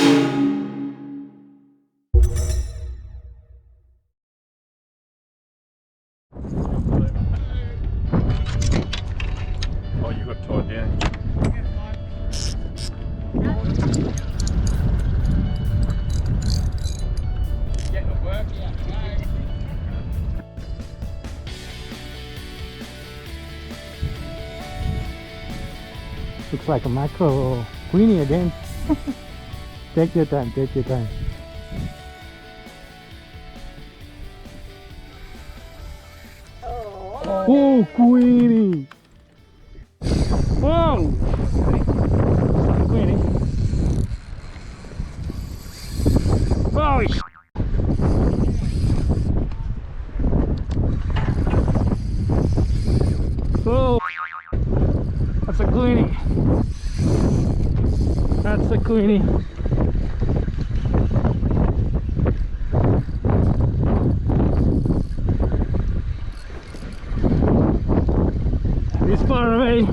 Oh, you got tied down. Getting it work, yeah. Looks like a mackerel or Queenie again. Take your time, take your time. Oh, Queenie! Whoa! Queenie. Oh, oh, that's a Queenie. That's a Queenie. He's far away.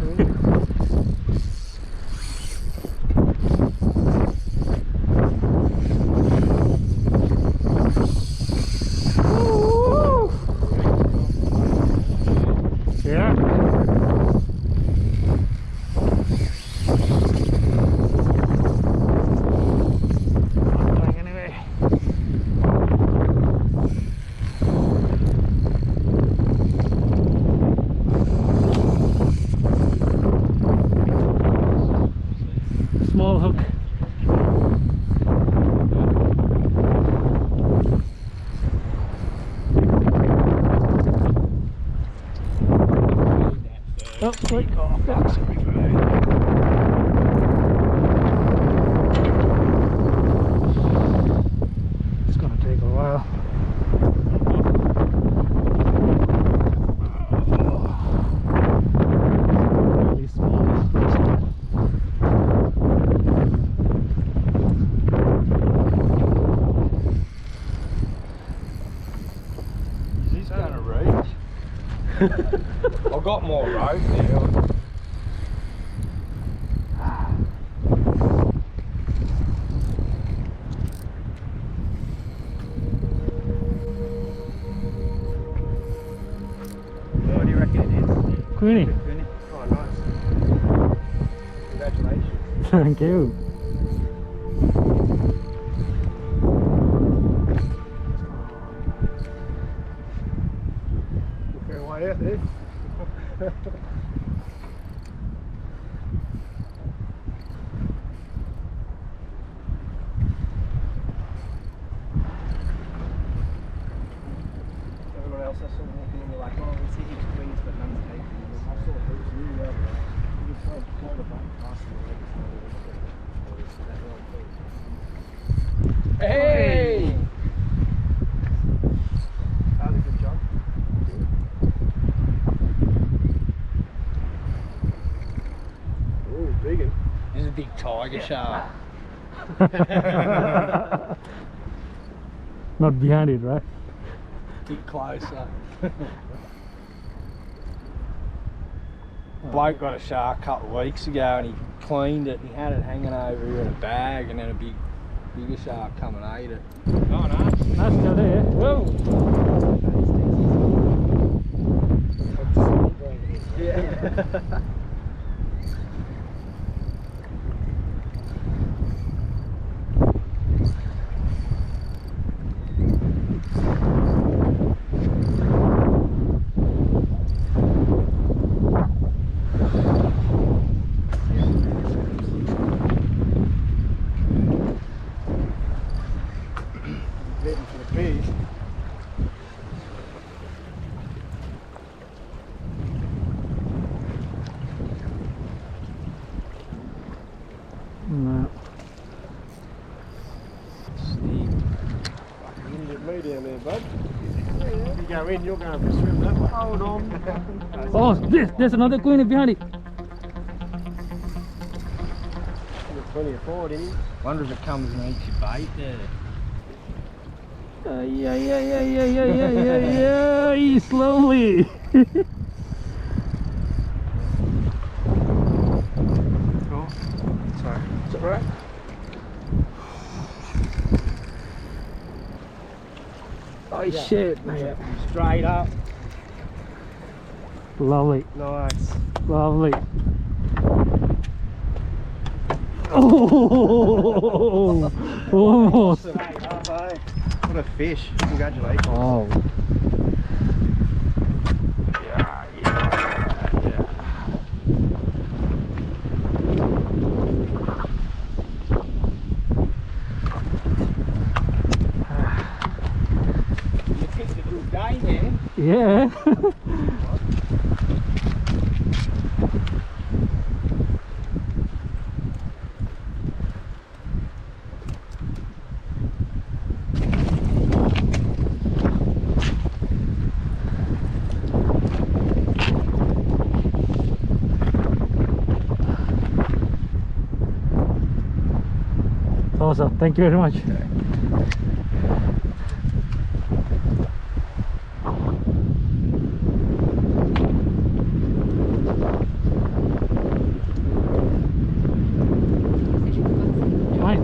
Yeah. Small hook. Oh, wait. Oh, fuck. It's gonna take a while. Really small. Is this gonna reach? I've got more rope now. What do you reckon it is? Queenie. Oh, nice. Congratulations. Thank you. Fair way out there. Everyone else I saw walking in, they're like, oh, we see heaps of queens, but none's taken. I saw heaps of you the other way. You tried to call the back past the legs. Hey! That was a good job. Ooh, big one. This is a big tiger shark. Not behind it, right? Get closer. Bloke got a shark a couple of weeks ago and he cleaned it and he had it hanging over here in a bag, and then a bigger shark come and ate it. Oh, nice. That's still there. Whoa! Yeah. Waiting for the fish. No. Steve. Fucking you get me down there, bud. You go in, you're going for a swim that way. Hold on. Oh, there's another Queenie behind it. You've got plenty of forward in him. Wonder if it comes and eats your bait there. Yeah, slowly. Cool. Sorry. Is that right? Oh shit. Yeah. Straight up. Lovely. Nice. Lovely. Oh, almost. Straight up, eh? What a fish. Congratulations. Oh. You picked a good day, man. Yeah. Awesome. Thank you very much. Fine.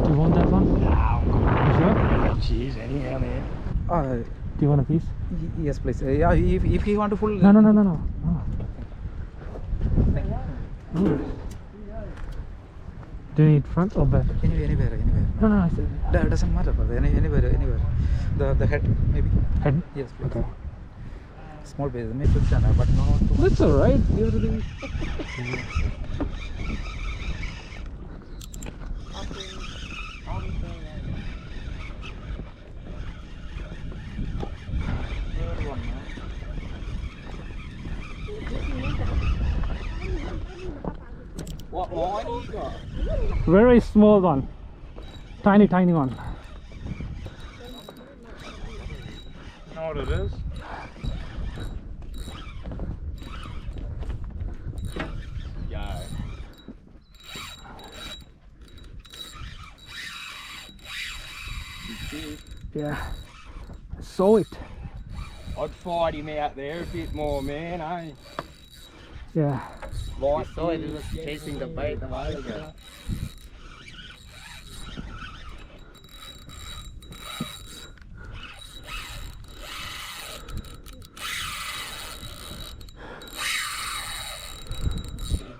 Do you want that one? You sure? Cheers, anyhow, man. Do you want a piece? Yes, please. Yeah, if he want to full. No. No. Do you need front or back? Anywhere. No. I said That doesn't matter, brother. Anywhere. The head, maybe. head. Yes, please. Okay. Small base, maybe but not too much. That's alright. Everything. What line you got? Very small one. Tiny one. You know what it is? Yo. Yeah. I saw it. I'd fight him out there a bit more, man, eh? Yeah. Light saw it, he was chasing the bait a while ago.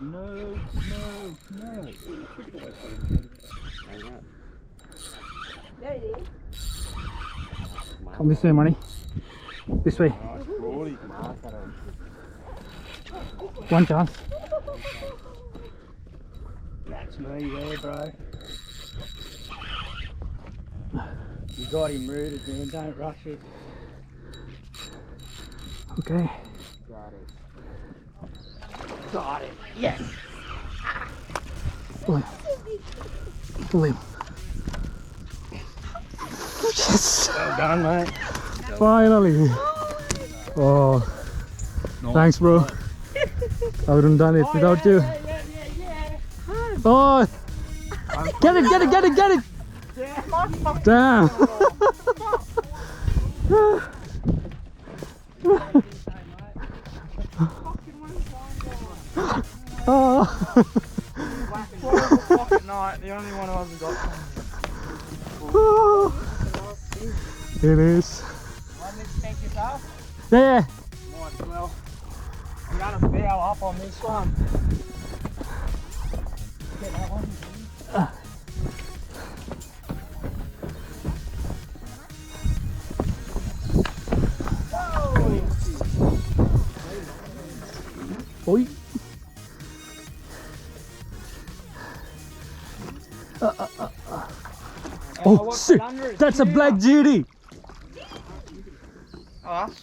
No. There it is. Come this way, money. This way. One chance. That's me there, bro. You got him rooted, man. Don't rush it. Okay. Got it. Yes. Pull him. Pull him. Yes. Well done, mate. Finally. Oh. Thanks, bro. I wouldn't have done it without you. Oh. Get it. Damn. Oh. Pocket night, the only one who hasn't got one. It is. Want me to take this off? Yeah. Might as well. I'm gonna foul up on this one. Get that one. Oi. Oh what's shit! under it? That's a Tuna. black jetty. Oh, that's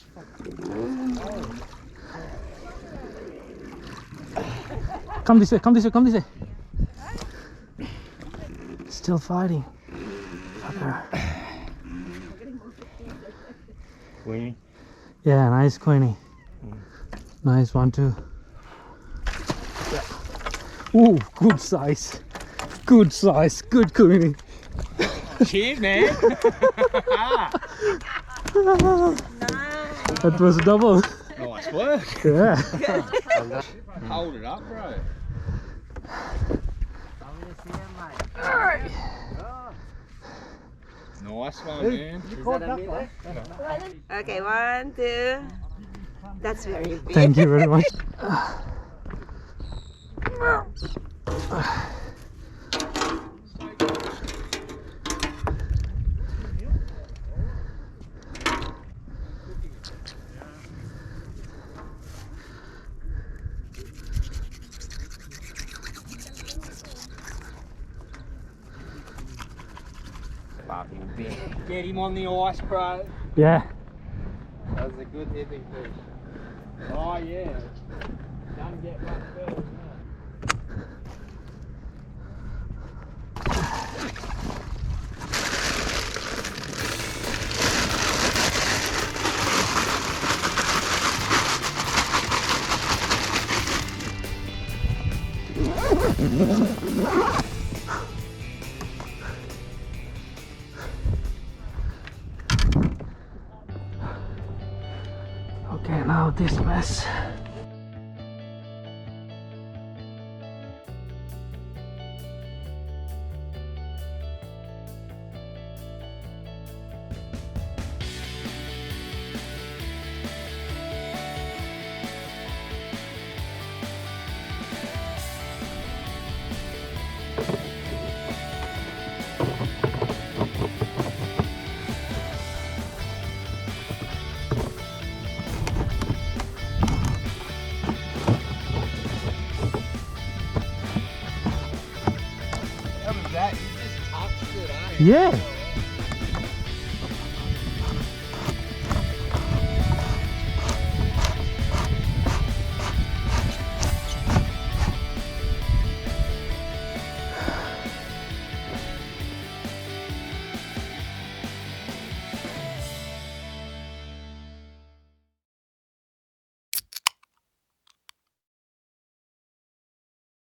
Come this way. Still fighting. Fucker. Queenie. Yeah, nice Queenie. Nice one too. Ooh, good size. Good Queenie. cheers, man. That was double. Nice work. Yeah. Hold it up, bro. Nice Nice one, man. You caught that one? Okay, 1, 2. That's very big. Thank you very much. Get him on the ice, bro. Yeah. That was a good hipping fish. Oh yeah. Don't get much further than Okay, now this mess. How was that? You just touched it, eh? Yeah.